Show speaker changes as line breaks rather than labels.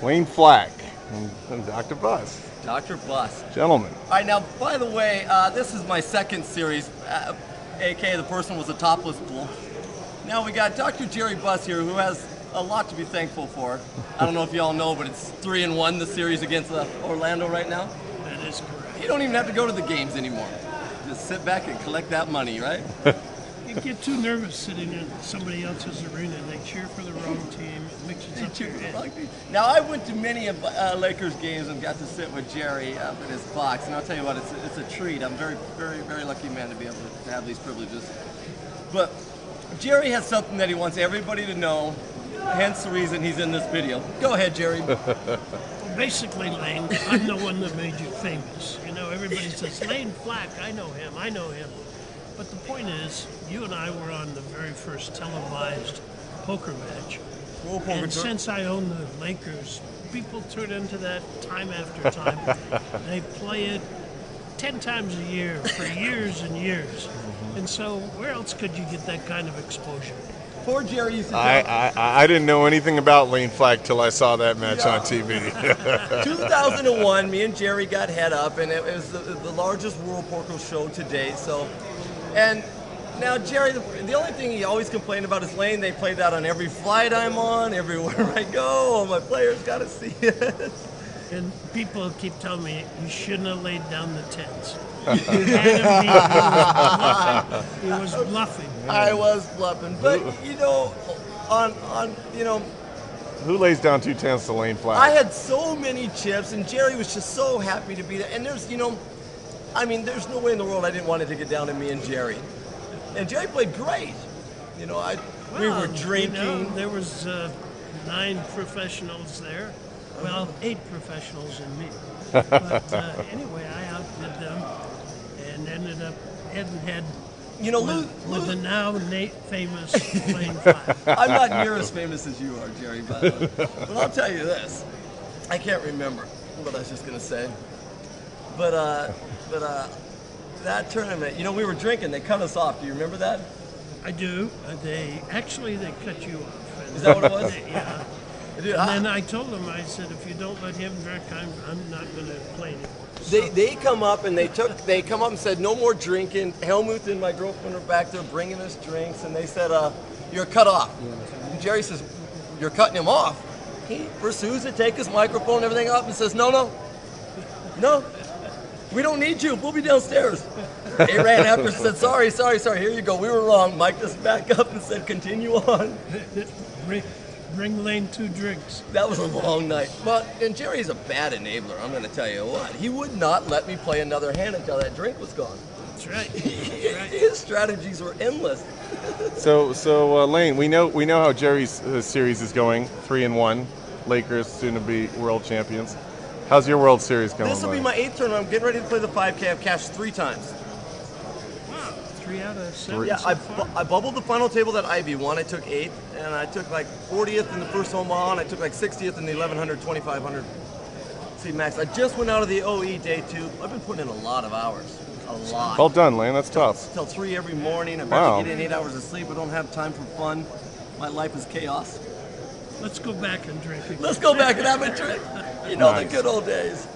Layne Flack and Dr. Bus.
Dr. Bus.
Gentlemen.
All right, now, by the way, this is my second series, aka the first one was a topless pool. Now we got Dr. Jerry Bus here, who has a lot to be thankful for. I don't know if y'all know, but it's 3-1 the series against Orlando right now.
That is correct.
You don't even have to go to the games anymore. Just sit back and collect that money, right?
You get too nervous sitting in somebody else's arena. They cheer for the wrong team. It mixes up your head.
Now, I went to many of Lakers games and got to sit with Jerry up in his box, and I'll tell you what, it's a treat. I'm very, very, very lucky man to be able to have these privileges. But Jerry has something that he wants everybody to know, hence the reason he's in this video. Go ahead, Jerry.
Well, basically, Layne, I'm the one that made you famous. You know, everybody says, Layne Flack, I know him, I know him. But the point is, you and I were on the very first televised poker match. And since I own the Lakers, people turn into that time after time. They play it 10 times a year for years and years. And so where else could you get that kind of exposure?
Poor Jerry used to
I didn't know anything about Layne Flack till I saw that match on TV.
2001, me and Jerry got head up, and it was the largest World Poker show to date. So, and now Jerry, the only thing he always complained about is Layne. They play that on every flight I'm on, everywhere I go. All my players got to see it.
And people keep telling me you shouldn't have laid down the tens. You had him beat. He was bluffing.
I was bluffing, but you know, you know.
Who lays down 2 tens to Layne Flack?
I had so many chips, and Jerry was just so happy to be there. And there's, you know, I mean, there's no way in the world I didn't want it to get down to me and Jerry. And Jerry played great. You know, we were drinking.
You know, there was 9 professionals there. Well, 8 professionals and me. But anyway, I outdid them and ended up head and head. You know, with the now famous Layne Flack.
I'm not near as famous as you are, Jerry, but I'll tell you this. I can't remember what I was just going to say. But that tournament, you know, we were drinking. They cut us off. Do you remember that?
I do. They cut you off.
Is that what it was?
Yeah.
Dude,
and then I told them, I said, if you don't let him drink, I'm not going to play anymore.
So they come up and they come up and said, no more drinking. Helmut and my girlfriend are back there bringing us drinks, and they said, you're cut off. And Jerry says, you're cutting him off. He pursues to take his microphone and everything off and says, no, we don't need you. We'll be downstairs. They ran after and said, sorry, here you go. We were wrong. Mic'd us back up and said, continue on.
Bring Layne 2 drinks.
That was a long night. And Jerry's a bad enabler, I'm going to tell you what. He would not let me play another hand until that drink was gone.
That's right.
His strategies were endless.
So Layne, we know how Jerry's series is going. 3-1. Lakers soon to be world champions. How's your World Series going?
This will be my 8th tournament. I'm getting ready to play the 5K. I've cashed 3 times.
3 out of 7.
Yeah, I bubbled the final table that Ivy won. I took 8th, and I took like 40th in the first Omaha, and I took like 60th in the 1100, 2500. See, Max, I just went out of the OE day 2. I've been putting in a lot of hours. A lot.
Well done, Layne. That's tough.
Till 3 every morning. I barely get in 8 hours of sleep. I don't have time for fun. My life is chaos.
Let's go back and drink again.
Let's go back and have a drink. You know, the good old days.